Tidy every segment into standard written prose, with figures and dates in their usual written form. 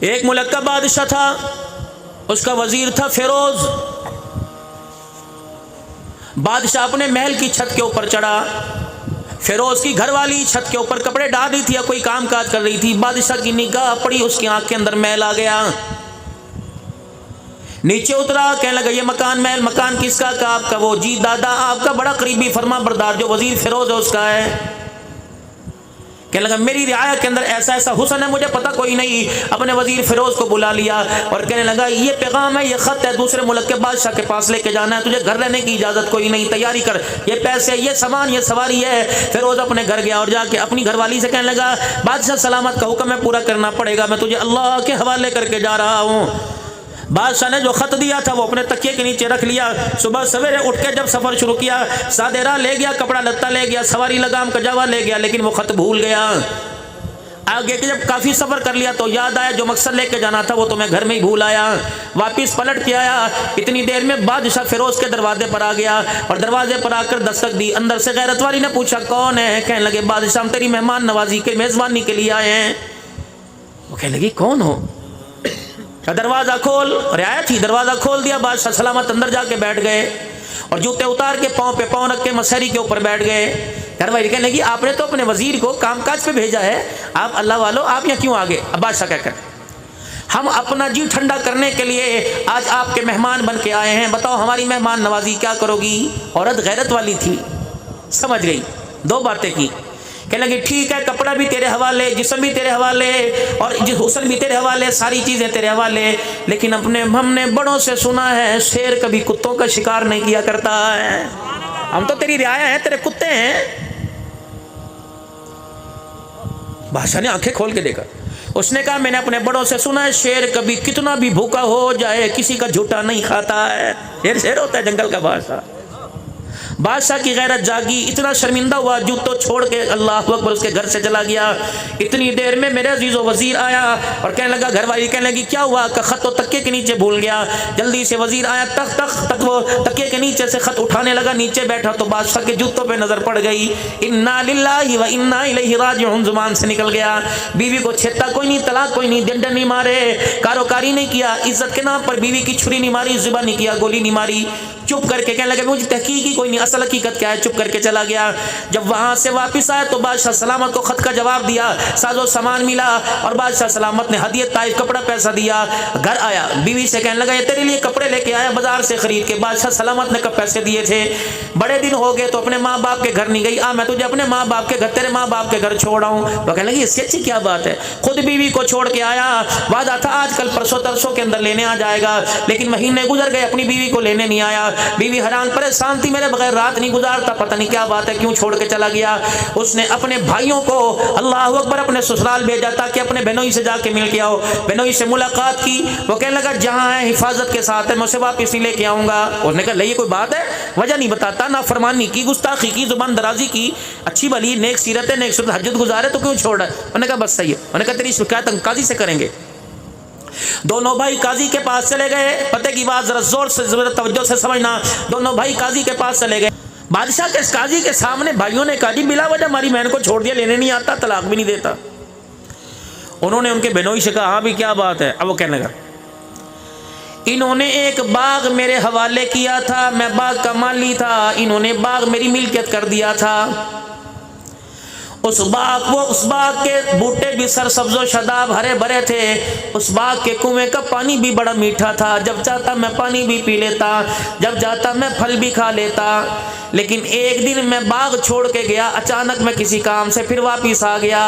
ایک ملک کا بادشاہ تھا، اس کا وزیر تھا فیروز۔ بادشاہ اپنے محل کی چھت کے اوپر چڑھا، فیروز کی گھر والی چھت کے اوپر کپڑے ڈال رہی تھی یا کوئی کام کاج کر رہی تھی۔ بادشاہ کی نگاہ پڑی، اس کی آنکھ کے اندر میل آ گیا، نیچے اترا، کہنے لگا یہ مکان محل مکان کس کا؟ کہا آپ کا۔ وہ جی دادا آپ کا بڑا قریبی فرما بردار جو وزیر فیروز ہے اس کا ہے۔ کہنے لگا میری رعایا کے اندر ایسا ایسا حسن ہے مجھے پتہ کوئی نہیں۔ اپنے وزیر فیروز کو بلا لیا اور کہنے لگا یہ پیغام ہے، یہ خط ہے، دوسرے ملک کے بادشاہ کے پاس لے کے جانا ہے، تجھے گھر رہنے کی اجازت کوئی نہیں، تیاری کر، یہ پیسے، یہ سامان، یہ سواری ہے۔ فیروز اپنے گھر گیا اور جا کے اپنی گھر والی سے کہنے لگا بادشاہ سلامت کا حکم ہے پورا کرنا پڑے گا، میں تجھے اللہ کے حوالے کر کے جا رہا ہوں۔ بادشاہ نے جو خط دیا تھا وہ اپنے تکیے کے نیچے رکھ لیا۔ صبح سویرے اٹھ کے جب سفر شروع کیا، سادے راہ لے گیا، کپڑا لتا لے گیا، سواری لگام کجاوا لے گیا، لیکن وہ خط بھول گیا۔ آگے کے جب کافی سفر کر لیا تو یاد آیا جو مقصد لے کے جانا تھا وہ تو میں گھر میں ہی بھول آیا۔ واپس پلٹ کے آیا، اتنی دیر میں بادشاہ فیروز کے دروازے پر آ گیا اور دروازے پر آ کر دستک دی۔ اندر سے غیرت والی نے پوچھا کون ہے؟ کہنے لگے بادشاہ ہم تیری مہمان نوازی کے میزبانی کے لیے آئے ہیں۔ وہ کہنے لگی کون ہو؟ دروازہ کھول، رعایا تھی، دروازہ کھول دیا۔ بادشاہ سلامت اندر جا کے بیٹھ گئے اور جوتے اتار کے پاؤں پہ پاؤں رکھ کے مسہری کے اوپر بیٹھ گئے۔ گھر والی کہنے لگی آپ نے تو اپنے وزیر کو کام کاج پہ بھیجا ہے، آپ اللہ والو آپ یہاں کیوں آ گئے؟ اب بادشاہ کہہ کر ہم اپنا جی ٹھنڈا کرنے کے لیے آج آپ کے مہمان بن کے آئے ہیں، بتاؤ ہماری مہمان نوازی کیا کرو گی؟ عورت غیرت والی تھی، سمجھ گئی، دو باتیں کی۔ کہنے لگی ٹھیک ہے، کپڑا بھی تیرے حوالے، جسم بھی تیرے حوالے اور حسن بھی تیرے حوالے، ساری چیزیں تیرے حوالے، لیکن ہم نے بڑوں سے سنا ہے شیر کبھی کتوں کا شکار نہیں کیا کرتا ہے، ہم تو تیری رعایا ہیں، تیرے کتے ہیں۔ بادشاہ نے آنکھیں کھول کے دیکھا، اس نے کہا میں نے اپنے بڑوں سے سنا ہے شیر کبھی کتنا بھی بھوکا ہو جائے کسی کا جھوٹا نہیں کھاتا ہے۔ شیر ہوتا ہے جنگل کا بادشاہ۔ بادشاہ کی غیرت جاگی، اتنا شرمندہ ہوا، جوتوں چھوڑ کے اللہ اکبر اس کے گھر سے چلا گیا۔ اتنی دیر میں میرے عزیز و وزیر آیا اور کہنے لگا، گھر والی کہنے لگی کیا ہوا؟ کہ خط تو تکیے کے نیچے بھول گیا۔ جلدی سے وزیر آیا، تک وہ تکیے کے نیچے سے خط اٹھانے لگا، نیچے بیٹھا تو بادشاہ کے جوتوں پہ نظر پڑ گئی۔ انا للہ و انا الیہ راجعون زبان سے نکل گیا۔ بیوی کو چھیتا کوئی نہیں، طلاق کوئی نہیں، ڈنڈے نہیں مارے، کاروکاری نہیں کیا، عزت کے نام پر بیوی کی چھری نہیں ماری، ذبح نہیں کیا، گولی نہیں ماری، چپ کر کے کہنے لگا مجھے تحقیق ہی کوئی نہیں، اصل حقیقت کیا ہے، چپ کر کے چلا گیا۔ جب وہاں سے واپس آیا تو بادشاہ سلامت کو خط کا جواب دیا، ساز و سامان ملا اور بادشاہ سلامت نے ہدیہ طائف کپڑا پیسہ دیا۔ گھر آیا، بیوی سے کہنے لگا یہ تیرے لیے کپڑے لے کے آیا بازار سے خرید کے، بادشاہ سلامت نے کب پیسے دیے تھے، بڑے دن ہو گئے تو اپنے ماں باپ کے گھر نہیں گئی، میں تجھے اپنے ماں باپ کے گھر، تیرے ماں باپ کے گھر چھوڑ آؤں۔ وہ کہنے لگی اس سے اچھی کیا بات ہے، خود بیوی کو چھوڑ کے آیا، وعدہ تھا آج کل پرسوں ترسوں کے اندر لینے آ جائے گا، لیکن مہینے گزر گئے اپنی بیوی کو لینے نہیں آیا۔ بیوی حیران پریشان تھی، میرے بغیر رات نہیں گزارتا، پتہ نہیں کیا بات ہے، کیوں چھوڑ کے چلا گیا۔ اس نے اپنے بھائیوں کو اللہ اکبر اپنے سسرال بھیجا تاکہ اپنے بہنوئی سے جا کے مل کے آؤ، بہنوئی سے ملاقات کی۔ وہ کہنے لگا جہاں ہے حفاظت کے ساتھ ہے، میں اسے واپس نہیں لے کے آؤں گا۔ اس نے کہا یہ کوئی بات ہے، وجہ نہیں بتاتا، نافرمانی کی، گستاخی کی، زبان درازی کی، اچھی بھلی نیک سیرت ہے، نیک صورت حجت گزارے تو کیوں چھوڑ رہا ہے؟ انہوں نے کہا بس صحیح ہے۔ انہوں نے کہا تیری شکایت ہم قاضی سے کریں گے۔ دونوں بھائی قاضی کے پاس چلے گئے، پتہ کی بات ذرا زور سے توجہ سے سمجھنا، دونوں بھائی قاضی کے پاس چلے گئے۔ بادشاہ کے قاضی کے سامنے بھائیوں نے کہا جی بلا وجہ ہماری بہن کو چھوڑ دیا، لینے نہیں آتا، طلاق بھی نہیں دیتا۔ انہوں نے ان کے بہنوئی سے کہا ہاں بھی کیا بات ہے؟ اب وہ کہنے لگا انہوں نے ایک باغ میرے حوالے کیا تھا، میں باغ کا مالی تھا، انہوں نے باغ میری ملکیت کر دیا تھا۔ اس باغ کے بوٹے بھی سرسبز و شاداب ہرے بھرے تھے، اس باغ کے کنویں کا پانی بھی بڑا میٹھا تھا، جب چاہتا میں پانی بھی پی لیتا، جب چاہتا میں پھل بھی کھا لیتا۔ لیکن ایک دن میں باغ چھوڑ کے گیا، اچانک میں کسی کام سے پھر واپس آ گیا۔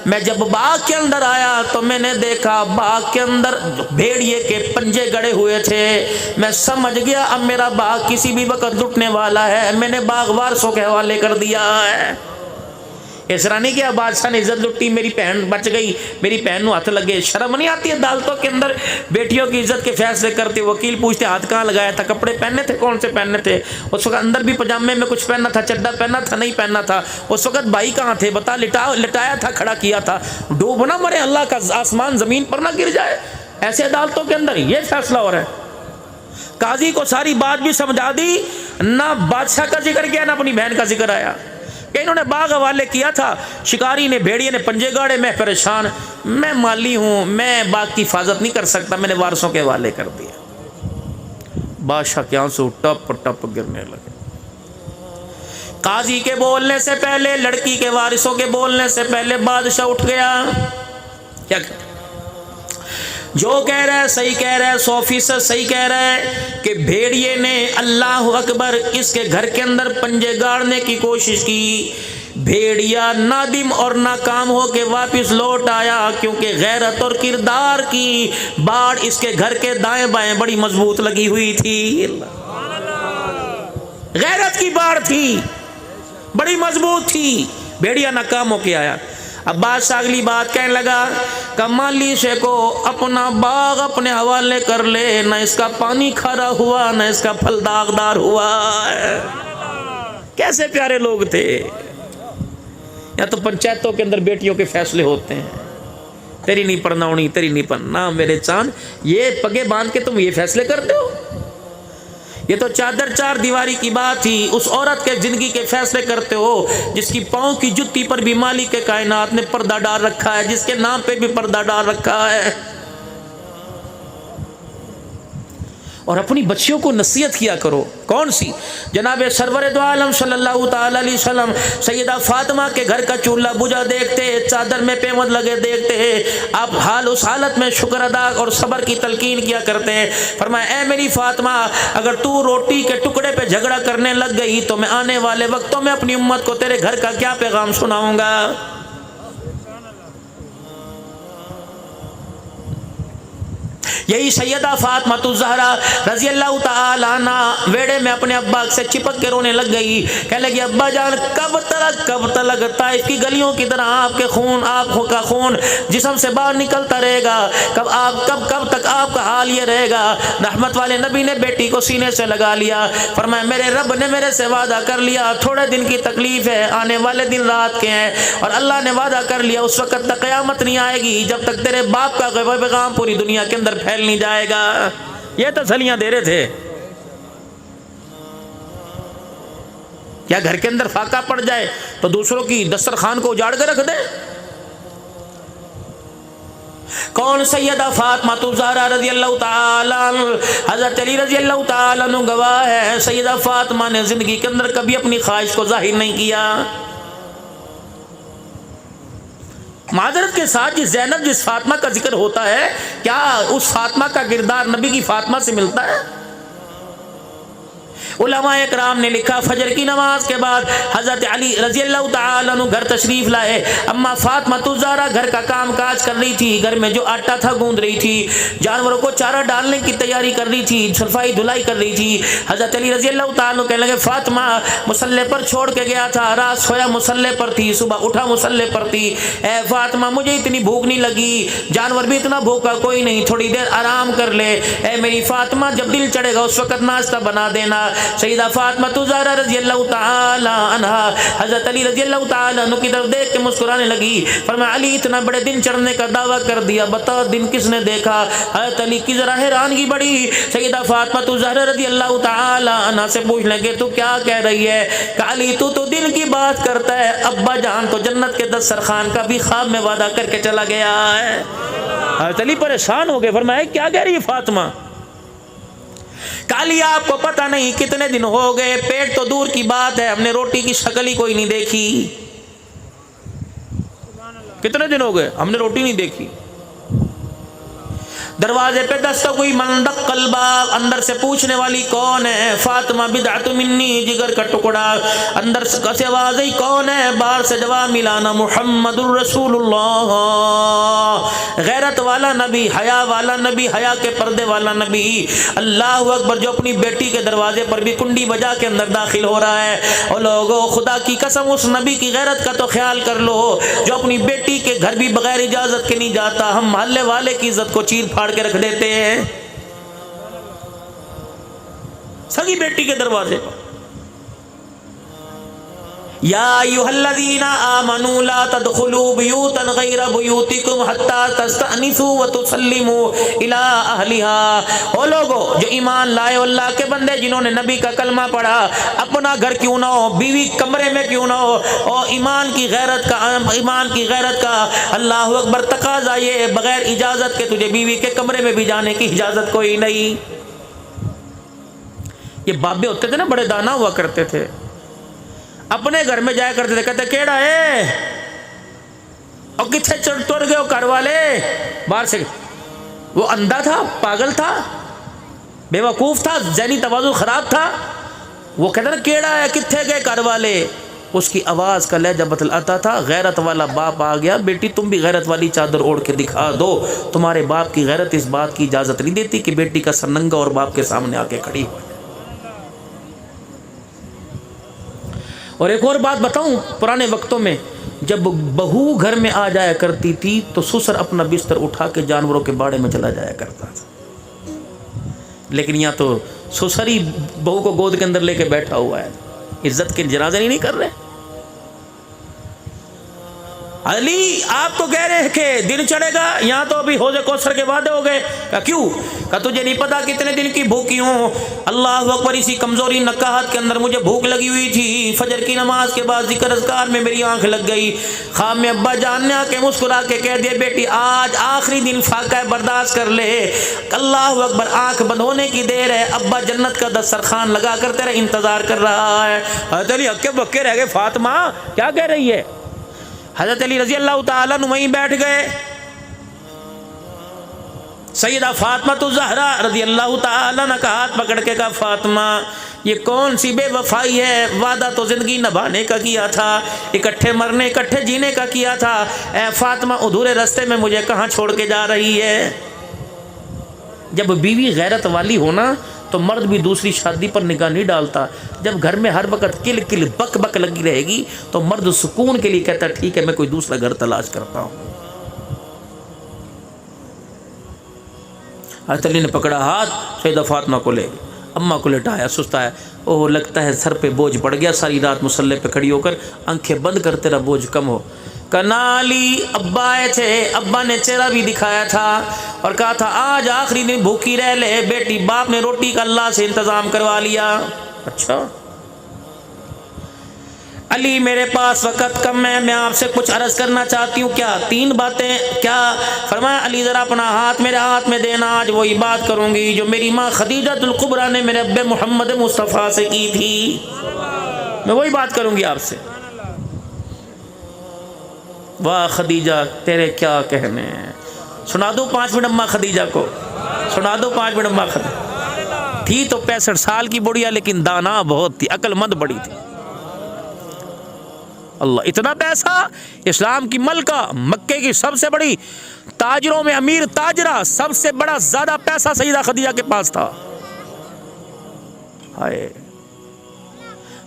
میں جب باغ کے اندر آیا تو میں نے دیکھا باغ کے اندر بھیڑیے کے پنجے گڑے ہوئے تھے۔ میں سمجھ گیا اب میرا باغ کسی بھی وقت لٹنے والا ہے، میں نے باغ وارثوں کے حوالے کر دیا ہے۔ اس طرح نہیں کیا بادشاہ نے عزت لٹی، میری بہن بچ گئی، میری بہن نو ہاتھ لگے۔ شرم نہیں آتی ہے عدالتوں کے اندر بیٹیوں کی عزت کے فیصلے کرتے؟ وکیل پوچھتے ہاتھ کہاں لگایا تھا، کپڑے پہننے تھے، کون سے پہننے تھے؟ اس وقت اندر بھی پجامے میں کچھ پہننا تھا، چڈا پہننا تھا، نہیں پہننا تھا؟ اس وقت بھائی کہاں تھے بتا، لٹایا تھا، کھڑا کیا تھا، ڈوب نہ مرے، اللہ کا آسمان زمین پر نہ گر جائے۔ ایسے عدالتوں کے اندر یہ فیصلہ ہو رہا ہے۔ قاضی کو ساری بات بھی سمجھا دی، نہ بادشاہ کا ذکر کیا نہ اپنی بہن کا ذکر آیا۔ کہ انہوں نے باغ حوالے کیا تھا، شکاری نے، بھیڑیے نے پنجے گاڑے، میں پریشان، میں مالی ہوں، میں باغ کی حفاظت نہیں کر سکتا، میں نے وارثوں کے حوالے کر دیا۔ بادشاہ کے آنسو ٹپ ٹپ گرنے لگے۔ قاضی کے بولنے سے پہلے، لڑکی کے وارثوں کے بولنے سے پہلے بادشاہ اٹھ گیا۔ کیا کہتا؟ جو کہہ رہا ہے صحیح کہہ رہا ہے، 100% صحیح کہہ رہا ہے کہ بھیڑیے نے اللہ اکبر اس کے گھر کے اندر پنجے گاڑنے کی کوشش کی، بھیڑیا نادم اور ناکام ہو کے واپس لوٹ آیا، کیونکہ غیرت اور کردار کی باڑ اس کے گھر کے دائیں بائیں بڑی مضبوط لگی ہوئی تھی۔ غیرت کی باڑ تھی، بڑی مضبوط تھی، بھیڑیا ناکام ہو کے آیا۔ اب بادشاہ اگلی بات کہنے لگا کہ مالی سے کو اپنا باغ اپنے حوالے کر لے، نہ اس کا پانی کھارا ہوا، نہ اس کا پھل داغدار ہوا۔ کیسے پیارے لوگ تھے۔ یا تو پنچایتوں کے اندر بیٹیوں کے فیصلے ہوتے ہیں، تیری نہیں پڑھناونی، تیری نہیں پڑھنا، میرے چاند، یہ پگے باندھ کے تم یہ فیصلے کرتے ہو؟ یہ تو چادر چار دیواری کی بات تھی، اس عورت کے زندگی کے فیصلے کرتے ہو جس کی پاؤں کی جتی پر بھی مالک کے کائنات نے پردہ ڈال رکھا ہے، جس کے نام پہ بھی پردہ ڈال رکھا ہے۔ اور اپنی بچیوں کو نصیحت کیا کرو۔ کون سی؟ جناب سرور دو عالم صلی اللہ تعالی علیہ وسلم سیدہ فاطمہ کے گھر کا چولہا بجھا دیکھتے، چادر میں پیمد لگے دیکھتے، آپ حال اس حالت میں شکر ادا اور صبر کی تلقین کیا کرتے ہیں۔ فرمایا اے میری فاطمہ، اگر تو روٹی کے ٹکڑے پہ جھگڑا کرنے لگ گئی تو میں آنے والے وقتوں میں اپنی امت کو تیرے گھر کا کیا پیغام سناؤں گا۔ یہی سیدہ فاطمہ الزہرا رضی اللہ تعالی عنہ ویڑے میں اپنے ابا سے چپک کے رونے لگ گئی، کہنے لگی ابا جان کب تلک طائف کی گلیوں کی طرح آپ کے خون، آپ کا خون جسم سے باہر نکلتا رہے گا، کب تک آپ کا حال یہ رہے گا۔ رحمت والے نبی نے بیٹی کو سینے سے لگا لیا، فرمایا میرے رب نے میرے سے وعدہ کر لیا، تھوڑے دن کی تکلیف ہے، آنے والے دن رات کے ہیں، اور اللہ نے وعدہ کر لیا اس وقت تک قیامت نہیں آئے گی جب تک تیرے باپ کا پیغام پوری دنیا کے اندر پھیل نہیں جائے گا۔ یہ تسلیاں دے رہے تھے۔ کیا گھر کے اندر فاقہ پڑ جائے تو دوسروں کی دسترخوان کو اجاڑ کر رکھ دے؟ کون؟ سیدہ فاطمہ الزہرا رضی اللہ تعالی عنہ، حضرت علی رضی اللہ تعالی عنہ گواہ ہے، سیدہ فاطمہ نے زندگی کے اندر کبھی اپنی خواہش کو ظاہر نہیں کیا۔ معذرت کے ساتھ جس زینب، جس فاطمہ کا ذکر ہوتا ہے، کیا اس فاطمہ کا کردار نبی کی فاطمہ سے ملتا ہے؟ علماء اکرام نے لکھا فجر کی نماز کے بعد حضرت علی رضی اللہ تعالی عنہ گھر تشریف لائے، اما فاطمہ الزہرا گھر کا کام کاج کر رہی تھی، گھر میں جو آٹا تھا گوندھ رہی تھی، جانوروں کو چارہ ڈالنے کی تیاری کر رہی تھی، صفائی دھلائی کر رہی تھی۔ حضرت علی رضی اللہ تعالی عنہ کہنے لگے فاطمہ مصلی پر چھوڑ کے گیا تھا، رات سویا مصلی پر تھی، صبح اٹھا مصلی پر تھی، اے فاطمہ مجھے اتنی بھوک نہیں لگی، جانور بھی اتنا بھوکا کوئی نہیں، تھوڑی دیر آرام کر لے، اے میری فاطمہ جب دل چڑھے گا اس وقت ناشتہ بنا دینا۔ سیدہ فاطمہ الزہرا رضی اللہ تعالی عنہا حضرت علی رضی اللہ تعالی عنہ کی طرف دیکھ کے مسکرانے لگی، فرمایا علی اتنا بڑے دن چڑھنے کا دعویٰ کر دیا، بتا دن کس نے دیکھا؟ حضرت علی کی ذرا حیرانگی بڑی، سیدہ فاطمہ الزہرا رضی اللہ تعالی عنہا سے پوچھ لیں کہ تو کیا کہہ رہی ہے؟ کہ علی تو دن کی بات کرتا ہے، ابا جان تو جنت کے دسترخوان کا بھی خواب میں وعدہ کر کے چلا گیا ہے۔ حضرت علی پریشان ہو گئے، فرمایا کیا کہہ رہی ہے فاطمہ؟ کالی آپ کو پتہ نہیں کتنے دن ہو گئے، پیٹ تو دور کی بات ہے، ہم نے روٹی کی شکل ہی کوئی نہیں دیکھی۔ کتنے دن ہو گئے ہم نے روٹی نہیں دیکھی۔ دروازے پہ دستک ہوئی، من دق الباب، اندر سے پوچھنے والی کون ہے؟ فاطمہ بدعت منی، جگر کا ٹکڑا۔ اندر سے آواز آئی کون ہے؟ باہر سے جواب ملانا محمد الرسول اللہ، غیرت والا نبی، حیا والا نبی، حیا کے پردے والا نبی۔ اللہ اکبر، جو اپنی بیٹی کے دروازے پر بھی کنڈی بجا کے اندر داخل ہو رہا ہے۔ اور لوگوں خدا کی قسم اس نبی کی غیرت کا تو خیال کر لو جو اپنی بیٹی کے گھر بھی بغیر اجازت کے نہیں جاتا۔ ہم محلے والے کی عزت کو چیر پھاڑ کے رکھ دیتے ہیں سگی بیٹی کے دروازے پر۔ یا ایھا الذین آمنوا لا تدخلوا بیوتا غیر بیوتکم حتی تستأنسوا وتسلموا الی اہلها۔ او لوگو جو ایمان لائے ہو، اللہ کے بندے جنہوں نے نبی کا کلمہ پڑھا، اپنا گھر کیوں نہ ہو، بیوی کمرے میں کیوں نہ ہو، اور ایمان کی غیرت کا اللہ اکبر تقاضا یہ بغیر اجازت کے تجھے بیوی کے کمرے میں بھی جانے کی اجازت کوئی نہیں۔ یہ بابے ہوتے تھے نا، بڑے دانا ہوا کرتے تھے، اپنے گھر میں جایا کرتے تھے، کہتے کیڑا ہے اور کتنے ٹر گئے ہو گھر والے باہر سے۔ وہ اندھا تھا، پاگل تھا، بے وقوف تھا، ذہنی توازن خراب تھا۔ وہ کہتا نا کیڑا ہے، کتنے گئے گھر والے۔ اس کی آواز کا لہجہ بتلاتا تھا غیرت والا باپ آ گیا، بیٹی تم بھی غیرت والی چادر اوڑھ کے دکھا دو۔ تمہارے باپ کی غیرت اس بات کی اجازت نہیں دیتی کہ بیٹی کا سر ننگا اور باپ کے سامنے آ کے کھڑی ہو۔ اور ایک اور بات بتاؤں، پرانے وقتوں میں جب بہو گھر میں آ جایا کرتی تھی تو سسر اپنا بستر اٹھا کے جانوروں کے باڑے میں چلا جایا کرتا تھا، لیکن یہاں تو سسر ہی بہو کو گود کے اندر لے کے بیٹھا ہوا ہے، عزت کے جنازے نہیں کر رہے۔ علی آپ تو کہہ رہے ہیں کہ دن چڑھے گا، یہاں تو ابھی حوض کوثر کے وعدے ہو گئے۔ کہا کیوں؟ کہا تجھے نہیں پتا کتنے دن کی بھوکی ہوں، اللہ اکبر، اسی کمزوری نکاہت کے اندر مجھے بھوک لگی ہوئی تھی، فجر کی نماز کے بعد ذکر اذکار میں میری آنکھ لگ گئی۔ خواب میں ابا جان نے آ کے مسکرا کے کہہ دیا بیٹی آج آخری دن فاقہ ہے، برداشت کر لے۔ اللہ اکبر، آنکھ بند ہونے کی دیر ہے، ابا جنت کا دسترخوان لگا کر تیرا انتظار کر رہا ہے۔ حضرت علی ہکے بکے رہ گئے، فاطمہ کیا کہہ رہی ہے؟ حضرت علی رضی اللہ تعالیٰ عنہ وہیں بیٹھ گئے۔ سیدہ فاطمہ الزہرا رضی اللہ تعالیٰ عنہ کا ہاتھ پکڑ کے کہا فاطمہ یہ کون سی بے وفائی ہے، وعدہ تو زندگی نبھانے کا کیا تھا، اکٹھے مرنے اکٹھے جینے کا کیا تھا، اے فاطمہ ادھورے رستے میں مجھے کہاں چھوڑ کے جا رہی ہے؟ جب بیوی غیرت والی ہونا تو مرد بھی دوسری شادی پر نگاہ نہیں ڈالتا۔ جب گھر میں ہر وقت کل کل بک بک لگی رہے گی تو مرد سکون کے لیے کہتا ہے ٹھیک ہے میں کوئی دوسرا گھر تلاش کرتا ہوں۔ حضرت علی نے پکڑا ہاتھ، سیدہ فاطمہ کو لے گئے، اماں کو لٹایا، سستایا، اوہ لگتا ہے سر پہ بوجھ پڑ گیا، ساری رات مصلے پہ کھڑی ہو کر آنکھیں بند کر تیرا بوجھ کم ہو۔ کنالی ابا آئے تھے، ابا نے چہرہ بھی دکھایا تھا اور کہا تھا آج آخری دن بھوکی رہ لے بیٹی، باپ نے روٹی کا اللہ سے انتظام کروا لیا۔ اچھا علی میرے پاس وقت کم ہے، میں آپ سے کچھ عرض کرنا چاہتی ہوں۔ کیا؟ 3 باتیں۔ کیا؟ فرمایا علی ذرا اپنا ہاتھ میرے ہاتھ میں دینا، آج وہی بات کروں گی جو میری ماں خدیجہ الکبریٰ نے میرے ابے محمد مصطفیٰ سے کی تھی، میں وہی بات کروں گی آپ سے۔ واہ خدیجہ تیرے کیا کہنے ہیں، سنا دو 5 منٹ اماں خدیجہ کو، سنا دو 5 منٹ اماں خدیجہ۔ تھی تو 65 سال کی بڑھیا لیکن دانا بہت تھی، عقل مند بڑی تھی۔ اللہ اتنا پیسہ، اسلام کی ملکہ، مکے کی سب سے بڑی تاجروں میں امیر تاجرہ، سب سے بڑا زیادہ پیسہ سیدہ خدیجہ کے پاس تھا۔ ہائے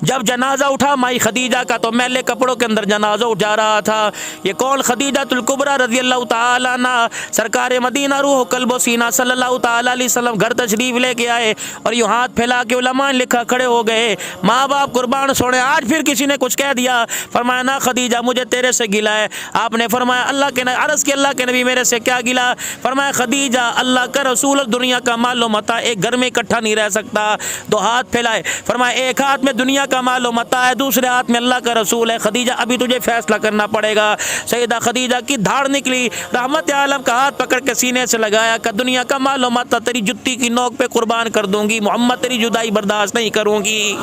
جب جنازہ اٹھا مائی خدیجہ کا تو میلے کپڑوں کے اندر جنازہ اٹھا رہا تھا۔ یہ کون؟ خدیجہ الکبریٰ رضی اللہ تعالیٰ عنہ، سرکار مدینہ روح قلب و سینہ صلی اللہ تعالیٰ علیہ وسلم گھر تشریف لے کے آئے اور یوں ہاتھ پھیلا کے علماء نے لکھا کھڑے ہو گئے، ماں باپ قربان سوڑے۔ آج پھر کسی نے کچھ کہہ دیا، فرمایا نہ خدیجہ مجھے تیرے سے گلا ہے۔ آپ نے فرمایا اللہ کے عرض کی اللہ کے نبی میرے سے کیا گلا؟ فرمایا خدیجہ اللہ کا رسول اور دنیا کا مال و متاع ایک گھر میں اکٹھا نہیں رہ سکتا۔ 2 ہاتھ پھیلائے، فرمایا ایک ہاتھ میں دنیا کا مال و متاع ہے، دوسرے ہاتھ میں اللہ کا رسول ہے، خدیجہ ابھی تجھے فیصلہ کرنا پڑے گا۔ سیدہ خدیجہ کی دھاڑ نکلی، رحمت عالم کا ہاتھ پکڑ کے سینے سے لگایا کہ دنیا کا مال و متاع تیری جتی کی نوک پہ قربان کر دوں گی، محمد تیری جدائی برداشت نہیں کروں گی۔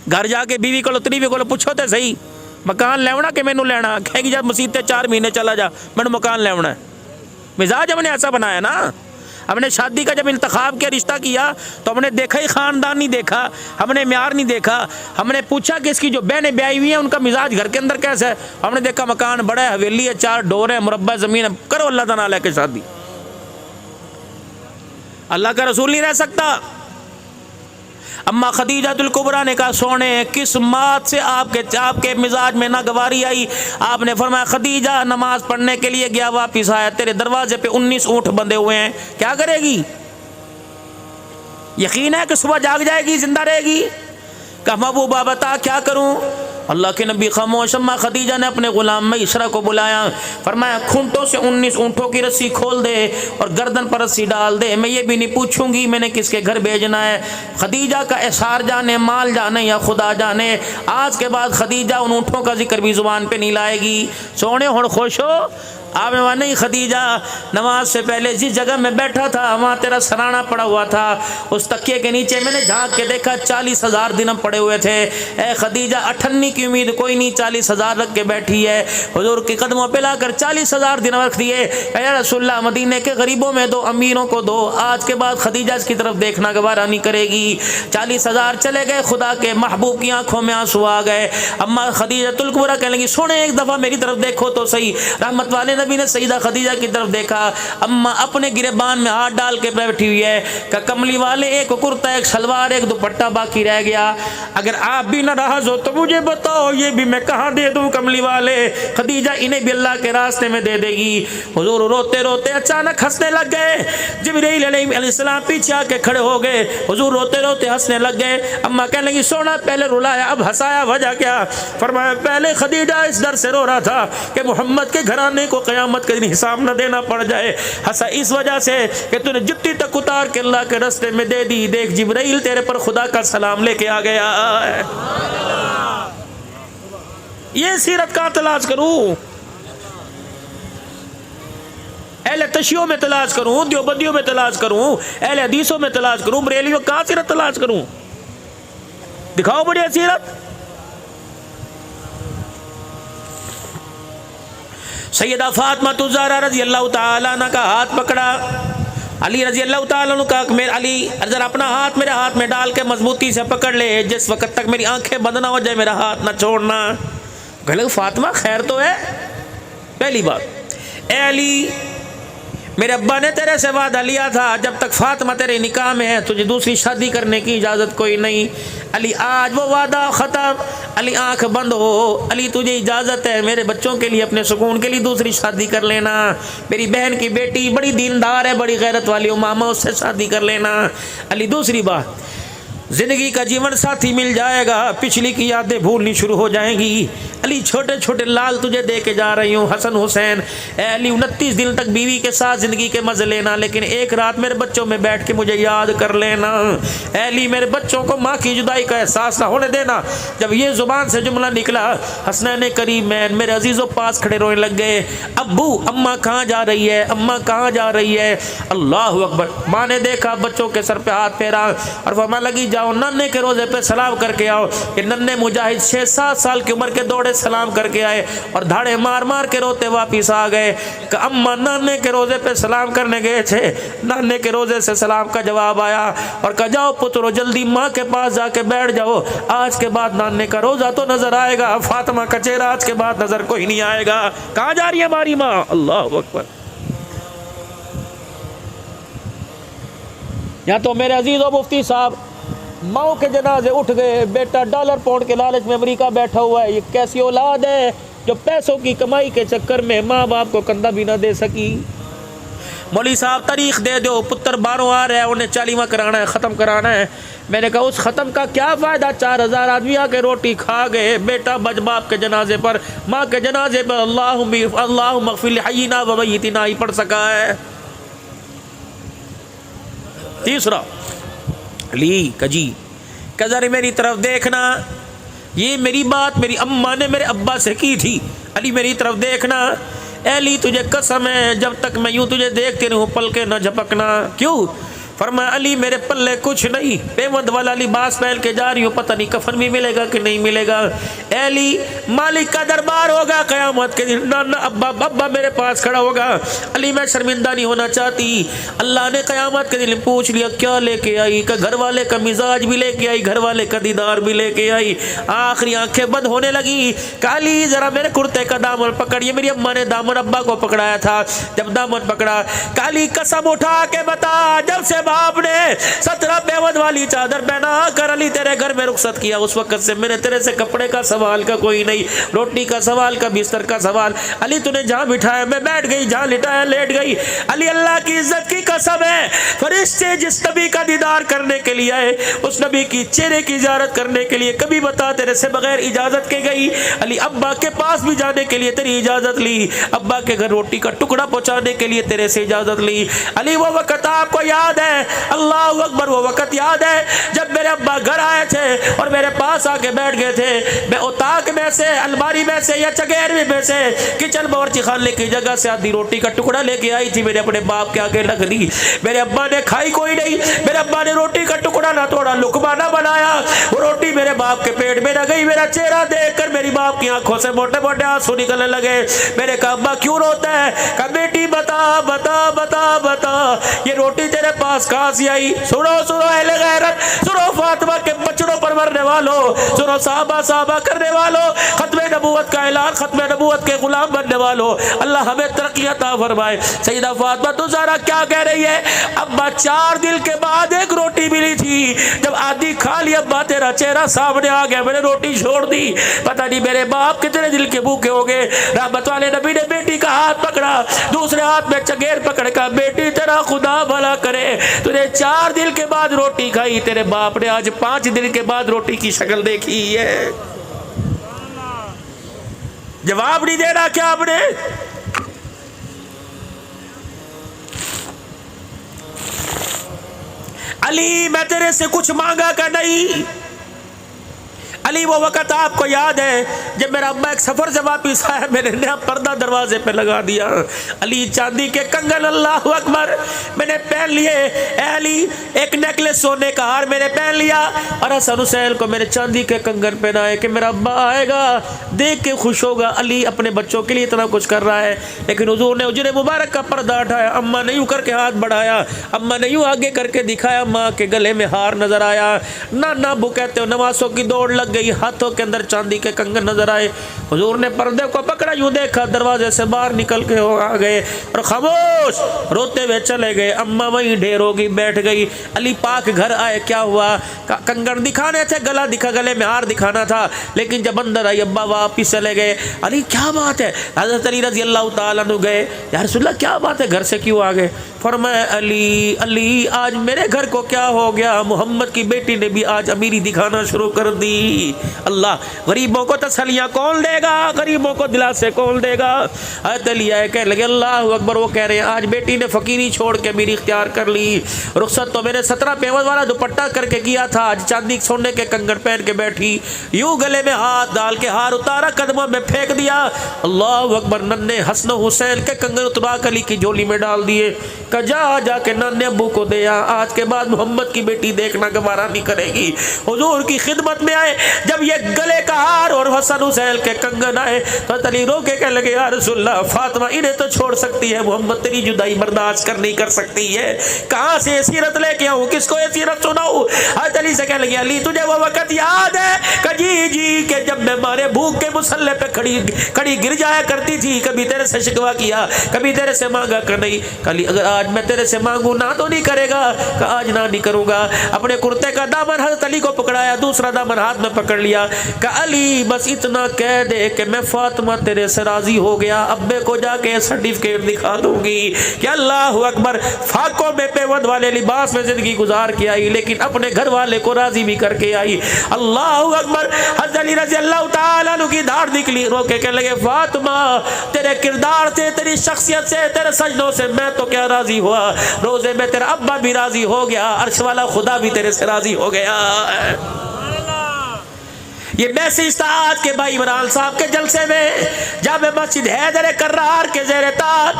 گھر جا کے بیوی کو تریوی کو پوچھو تے صحیح مکان لیونا کہ مینوں لینا؟ کہے گی جب مسیح تے 4 مہینے چلا جا میں مکان لیونا ہے۔ مزاج ہم نے ایسا بنایا نا، ہم نے شادی کا جب انتخاب کیا، رشتہ کیا تو ہم نے دیکھا ہی خاندان نہیں دیکھا، ہم نے معیار نہیں دیکھا، ہم نے پوچھا کہ اس کی جو بہنیں بیائی ہوئی ہیں ان کا مزاج گھر کے اندر کیسا ہے، ہم نے دیکھا مکان بڑا ہے، حویلی ہے، 4 ڈور ہیں، مربع زمین ہے، کرو اللہ تعالیٰ لے کے شادی۔ اللہ کا رسول نہیں رہ سکتا۔ اما خدیجہ الکبریٰ نے کہا سونے کس بات سے آپ کے مزاج میں ناگواری آئی؟ آپ نے فرمایا خدیجہ نماز پڑھنے کے لیے گیا، واپس آیا، تیرے دروازے پہ 19 اونٹ بندھے ہوئے ہیں، کیا کرے گی؟ یقین ہے کہ صبح جاگ جائے گی، زندہ رہے گی؟ کہا محبوبہ بتا کیا کروں؟ اللہ کے نبی خاموش۔ اما خدیجہ نے اپنے غلام میسرہ کو بلایا، فرمایا کھونٹوں سے 19 اونٹوں کی رسی کھول دے اور گردن پر رسی ڈال دے، میں یہ بھی نہیں پوچھوں گی میں نے کس کے گھر بھیجنا ہے۔ خدیجہ کا احسار جانے، مال جانے یا خدا جانے، آج کے بعد خدیجہ ان اونٹوں کا ذکر بھی زبان پہ نہیں لائے گی۔ سونے ہن خوش ہو؟ آپ میں وہاں نہیں خدیجہ، نماز سے پہلے جس جگہ میں بیٹھا تھا وہاں تیرا سرانہ پڑا ہوا تھا، اس تکیے کے نیچے میں نے جھانک کے دیکھا 40,000 درہم پڑے ہوئے تھے۔ اے خدیجہ 58 کی امید کوئی نہیں، 40,000 رکھ کے بیٹھی ہے۔ حضور کے قدموں پہ لا کر 40,000 درہم رکھ دیے۔ اے رسول اللہ مدینے کے غریبوں میں دو، امیروں کو دو، آج کے بعد خدیجہ اس کی طرف دیکھنا گوارا نہیں کرے گی۔ 40,000 چلے گئے، خدا کے محبوب کی آنکھوں میں آنسو آ گئے۔ اما خدیجہ الکبریٰ کہنے لگی سونے ایک دفعہ میری طرف دیکھو تو صحیح۔ رحمت والے نبی نے سیدہ خدیجہ کی طرف دیکھا، اما اپنے گریبان میں ہاتھ ڈال کے بیٹھی ہوئی ہے کہ کملی والے ایک کرتا، ایک شلوار، ایک دوپٹہ باقی رہ گیا، اگر آپ بھی ناراض ہو تو مجھے بتاؤ یہ بھی میں کہاں دے دوں؟ کملی والے خدیجہ انہیں بھی اللہ کے راستے میں دے دے گی۔ حضور روتے روتے اچانک ہنسنے لگ گئے۔ جبرائیل علیہ السلام پیچھے آ کے کھڑے ہو گئے، حضور روتے روتے ہنسنے لگ گئے۔ اما کہنے لگی سونا پہلے رلایا اب ہنسایا، وجہ کیا؟ فرمایا پہلے خدیجہ اس ڈر سے رو رہا تھا کہ محمد کے گھرانے کو قیامت کے دن حساب نہ دینا پڑ جائے، ہنسا اس وجہ سے کہ تو نے جتی تک اتار کے اللہ کے راستے میں دے دی، دیکھ جبرائیل تیرے پر خدا کا سلام لے کے آ گیا ہے۔ یہ سیرت کہاں تلاش کروں؟ اہل تشیعوں میں تلاش کروں، دیوبندیوں میں تلاش کروں، اہل حدیثوں میں تلاش کروں، بریلیوں کہاں سیرت تلاش کروں؟ دکھاؤ بڑی سیرت۔ سیدہ فاطمہ الزہرا رضی اللہ تعالیٰ عنہ کا ہاتھ پکڑا، علی رضی اللہ تعالیٰ عنہ کا علی ذرا اپنا ہاتھ میرے ہاتھ میں ڈال کے مضبوطی سے پکڑ لے، جس وقت تک میری آنکھیں بند نہ ہو جائے میرا ہاتھ نہ چھوڑنا۔ کہنے فاطمہ خیر تو ہے؟ پہلی بات، اے علی میرے ابا نے تیرے سے وعدہ لیا تھا جب تک فاطمہ تیرے نکاح میں ہے تجھے دوسری شادی کرنے کی اجازت کوئی نہیں۔ علی آج وہ وعدہ ختم، علی آنکھ بند ہو، علی تجھے اجازت ہے میرے بچوں کے لیے اپنے سکون کے لیے دوسری شادی کر لینا، میری بہن کی بیٹی بڑی دیندار ہے، بڑی غیرت والی امامہ، اس سے شادی کر لینا۔ علی دوسری بات، زندگی کا جیون ساتھی مل جائے گا، پچھلی کی یادیں بھولنی شروع ہو جائیں گی۔ علی چھوٹے چھوٹے لال تجھے دے کے جا رہی ہوں، حسن حسین۔ اے علی 29 دن تک بیوی کے ساتھ زندگی کے مزے لینا، لیکن ایک رات میرے بچوں میں بیٹھ کے مجھے یاد کر لینا۔ اے علی میرے بچوں کو ماں کی جدائی کا احساس نہ ہونے دینا۔ جب یہ زبان سے جملہ نکلا، حسنین کریمین میرے عزیزوں پاس کھڑے رونے لگ گئے۔ ابو اماں کہاں جا رہی ہے؟ اماں کہاں جا رہی ہے؟ اللہ اکبر۔ ماں نے دیکھا بچوں کے سر پہ ہاتھ پھیرا اور فرمانے لگی جاؤ ننے کے روزے پہ سلام کر کے آؤ۔ کہ ننے مجاہد 6-7 سال کی عمر کے دوڑے سلام کر کے آئے اور دھاڑے مار مار کے روتے واپس آ گئے کہ اماں نانے کے روزے پہ سلام کرنے گئے تھے، نانے کے روزے سے سلام کا جواب آیا اور کہا جاؤ پترو جلدی ماں کے پاس جا کے بیٹھ جاؤ، آج کے بعد نانے کا روزہ تو نظر آئے گا، فاطمہ کا چہرہ آج کے بعد نظر کوئی نہیں آئے گا۔ کہاں جا رہی ہے ہماری ماں؟ اللہ اکبر۔ یا تو میرے عزیز و مفتی صاحب ماں کے جنازے اٹھ گئے، بیٹا ڈالر پاؤنڈ کے لالچ میں امریکہ بیٹھا ہوا ہے، یہ کیسی اولاد ہے جو پیسوں کی کمائی کے چکر میں ماں باپ کو کندھا بھی نہ دے سکی۔ مولوی صاحب تاریخ دے دو، پتر باہروں آ رہا ہے، انہیں 40واں کرانا ہے، ختم کرانا ہے۔ میں نے کہا اس ختم کا کیا فائدہ، 4000 آدمی آ کے روٹی کھا گئے، بیٹا بج باپ کے جنازے پر، ماں کے جنازے پر اللہم اغفر لحینا و میتنا ہی پڑھ سکا ہے۔ تیسرا علی کجی کہ ذرا میری طرف دیکھنا، یہ میری بات میری اماں نے میرے ابا سے کی تھی، علی میری طرف دیکھنا۔ اے علی تجھے قسم ہے جب تک میں یوں تجھے دیکھتے رہوں پل کے نہ جھپکنا۔ کیوں؟ فرمایا علی میرے پلے کچھ نہیں، پیوند والا لباس پہن کے جا رہی ہوں، پتہ نہیں کفن بھی ملے گا کہ نہیں ملے گا۔ اے علی مالک کا دربار ہوگا قیامت کے دن، نانا ابا میرے پاس کھڑا ہوگا، علی میں شرمندہ نہیں ہونا چاہتی۔ اللہ نے قیامت کے دن پوچھ لیا کیا لے کے آئی، کہ گھر والے کا مزاج بھی لے کے آئی، گھر والے کا دیدار بھی لے کے آئی۔ آخری آنکھیں بند ہونے لگی کہ علی ذرا میرے کرتے کا دامن پکڑیے، میری اماں نے دامن ابا کو پکڑایا تھا، جب دامن پکڑا کہ علی قسم اٹھا کے بتا جب سے باپ نے 17 پیوند والی چادر پہنا کر علی تیرے گھر میں رخصت کیا، اس وقت سے میں نے تیرے سے کپڑے کا سوال کا کوئی نہیں، روٹی کا سوال کا، بستر کا سوال۔ علی تو نے جہاں بٹھایا میں بیٹھ گئی، جہاں لٹایا لیٹ گئی۔ علی اللہ کی عزت کی قسم ہے، فرشتے جس نبی کا دیدار کرنے کے لیے آئے، اس نبی کی چہرے کی زیارت کرنے کے لیے، کبھی بتا تیرے سے بغیر اجازت کے گئی؟ علی ابا کے پاس بھی جانے کے لیے تیری اجازت لی، ابا کے گھر روٹی کا ٹکڑا پہنچانے کے لیے تیرے سے اجازت لی۔ علی وہ وقت آپ کو یاد ہے؟ اللہ اکبر، وہ وقت یاد ہے جب میرے ابا گھر آئے تھے اور میرے پاس آ کے بیٹھ گئے تھے؟ میں اتاق میں سے، الماری میں سے یا چگیروی میں سے، کچن باورچی خانے کی جگہ سے آدھی روٹی کا ٹکڑا لے کے آئی تھی، میرے اپنے باپ کے آگے رکھ دی۔ میرے ابا نے کھائی کوئی نہیں، میرے ابا نے روٹی کا ٹکڑا نہ توڑا، لقمہ نہ بنایا، وہ روٹی میرے باپ کے پیٹ میں نہ گئی۔ میرا چہرہ دیکھ کر میری باپ کی آنکھوں سے موٹے موٹے آنسو نکلنے لگے۔ میرے کہا ابا کیوں روتا ہے؟ کہا بیٹی بتا بتا بتا بتا، یہ روٹی تیرے پاس کہاں سے آئی؟ سنو سنو اہل غیرت، سنو فاطمہ کے بچڑوں پر مرنے والوں، سنو صحابہ کرنے والوں، ختم نبوت کا اعلان، ختم نبوت کے غلام بننے والوں، اللہ ہمیں ترقی عطا فرمائے۔ سیدہ فاطمہ تو زہرا کیا کہہ رہی ہے؟ ابا 4 دن کے بعد ایک روٹی ملی تھی، جب آدھی کھا لی ابا تیرا چہرہ سامنے آ گیا، میں نے روٹی چھوڑ دی۔ پتہ نہیں میرے باپ کتنے دل کے بھوکے ہو گئے۔ رحمت والے نبی نے بیٹی کا ہاتھ پکڑا، دوسرے ہاتھ میں چگیر پکڑ کر، بیٹی تیرا خدا بھلا کرے، تو نے 4 دن کے بعد روٹی کھائی، تیرے باپ نے آج 5 دن کے بعد روٹی کی شکل دیکھی ہے۔ جواب نہیں دینا کیا آپ نے؟ علی میں تیرے سے کچھ مانگا کہ نہیں؟ علی وہ وقت آپ کو یاد ہے جب میرا ابا ایک سفر سے واپس آیا، میں نے نیا پردہ دروازے پہ لگا دیا، علی چاندی کے کنگن، اللہ اکبر، میں نے پہن لیے۔ اے علی ایک نیکلس سونے کا ہار میں نے پہن لیا، اور حسن حسین کو میں نے چاندی کے کنگن پہنائے کہ میرا ابا آئے گا دیکھ کے خوش ہوگا۔ علی اپنے بچوں کے لیے اتنا کچھ کر رہا ہے، لیکن حضور نے اجرے مبارک کا پردہ اٹھایا، اماں نے یوں کر کے ہاتھ بڑھایا، اماں نے یوں آگے کر کے دکھایا، ماں کے گلے میں ہار نظر آیا۔ نانا ابو کہتے ہو نواسوں کی دوڑ لگ گئی، ہاتھوں کے اندر چاندی کے کنگن نظر آئے۔ حضور نے پردے کو پکڑا، یوں دیکھا، دروازے سے باہر نکل کے آ گئے اور خاموش روتے ہوئے چلے گئے۔ اماں وہیں ڈھیر ہو گئی، بیٹھ گئی۔ علی پاک گھر آئے، کیا ہوا؟ کنگن دکھانے تھے، گلا دکھا، گلے میں ہار دکھانا تھا، لیکن جب اندر آئی ابا واپس چلے گئے۔ علی کیا بات ہے؟ حضرت علی رضی اللہ تعالیٰ عنہ گئے، یا رسول اللہ کیا بات ہے، گھر سے کیوں آ گئے؟ فرمایا علی علی آج میرے گھر کو کیا ہو گیا، محمد کی بیٹی نے بھی آج امیری دکھانا شروع کر دی۔ اللہ، غریبوں کو تسلیاں کون دے گا، غریبوں کو دلاسے کون دے گا؟ حضرت علی آئے کہنے لگے اللہ اکبر، وہ کہہ رہے ہیں آج بیٹی نے فقیری چھوڑ کے میری اختیار کر لی، رخصت تو میرے 17 پیوند والا دوپٹہ کر کے کیا تھا، آج چاندی سونے کے کنگن پہن کے بیٹھی، یوں گلے میں ہاتھ ڈال کے ہار اتارا، قدموں میں پھینک دیا۔ اللہ اکبر، ننے حسن و حسین کے کنگن اترا کے علی کی جھولی میں ڈال دیے، کہ جا کے نانے ابو کو دیا، آج کے بعد محمد کی بیٹی دیکھنا گوارا نہیں کرے گی۔ حضور کی خدمت میں آئے، جب یہ گلے کا ہار اور حسن حسین کے کنگن آئے تو علی رو کے کہنے لگے یا رسول اللہ، فاطمہ انہیں تو چھوڑ سکتی ہے، محمد تیری جدائی برداشت کر نہیں کر سکتی ہے، کہاں سے سیرت لے کے آؤں، کس کو یہ سیرت سناؤں؟ حضرت علی سے کہنے لگے علی تجھے وہ وقت یاد ہے کہ جی کہ جب میں مارے بھوک کے مسلح پہ کھڑی گر جایا کرتی تھی، کبھی تیرے سے شکوا کیا، کبھی تیرے سے مانگا کہ نہیں؟ کہ اگر آج میں تیرے سے مانگوں نہ تو نہیں کرے گا؟ کہ آج نہ نہیں کروں گا۔ اپنے کرتے کا دامن حضرت علی کو پکڑایا، دوسرا دامن ہاتھ میں پکڑ لیا کہ علی بس اتنا کہہ دے کہ میں فاطمہ تیرے سے راضی ہو گیا، ابے کو جا کے سرٹیفکیٹ دکھا دوں گی کہ اللہ اکبر، فاقوں میں پیوند والے لباس میں زندگی گزار کے آئی، لیکن اپنے گھر والے کو راضی بھی کر کے آئی۔ اللہ اکبر، حضرت علی رضی اللہ تعالیٰ عنہ کی دھاڑ نکلی، رو کے کہنے لگے فاطمہ تیرے کردار سے، تیری شخصیت سے، تیرے سجدوں سے میں تو کیا راضی ہوا، روزے میں تیرا ابا بھی راضی ہو گیا، عرش والا خدا بھی تیرے سے راضی ہو گیا۔ یہ میسج تھا آج کے بھائی عمران صاحب کے جلسے میں، جامع مسجد حیدر کرار کے زیر تات،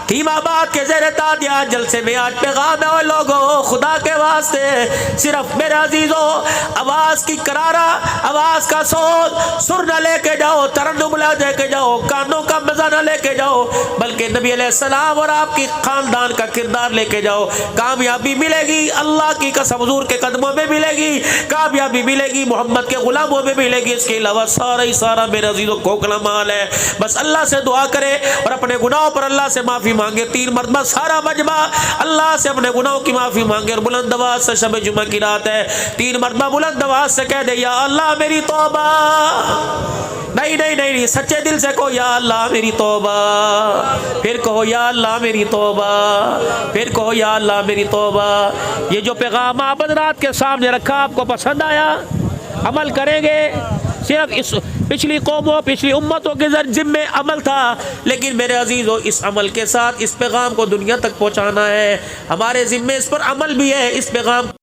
تھیم آباد کے زیر تات، یہاں جلسے میں آج پیغام ہے اور لوگوں، خدا کے واسطے صرف میرے عزیزوں آواز کی کرارا، آواز کا صوت، سر نہ لے کے جاؤ، ترنم نہ لے کے جاؤ، کانوں کا مزہ نہ لے کے جاؤ، بلکہ نبی علیہ السلام اور آپ کی خاندان کا کردار لے کے جاؤ، کامیابی ملے گی، اللہ کی قسم حضور کے قدموں میں ملے گی، کامیابی ملے گی، محمد کے غلاموں میں بھی لے گی، اس کے علاوہ سارا ہی سارا میرے عزیزوں کھوکھلا مال ہے۔ بس اللہ سے دعا کرے اور اپنے گناہوں پر اللہ سے معافی مانگے، 3 مرتبہ سارا مجمع اللہ سے اپنے گناہوں کی معافی مانگے، اور بلند آواز سے شب جمعہ کی رات ہے 3 مرتبہ بلند آواز سے کہہ دے یا اللہ میری توبہ، نہیں سچے دل سے کہو یا اللہ میری توبہ، پھر کہو یا اللہ میری توبہ، پھر کہو یا اللہ میری توبہ۔ یہ جو پیغام آپ حضرات کے سامنے رکھا آپ کو پسند آیا؟ عمل کریں گے؟ صرف اس پچھلی قوموں پچھلی امتوں کے ذمے عمل تھا، لیکن میرے عزیزو اس عمل کے ساتھ اس پیغام کو دنیا تک پہنچانا ہے، ہمارے ذمے اس پر عمل بھی ہے، اس پیغام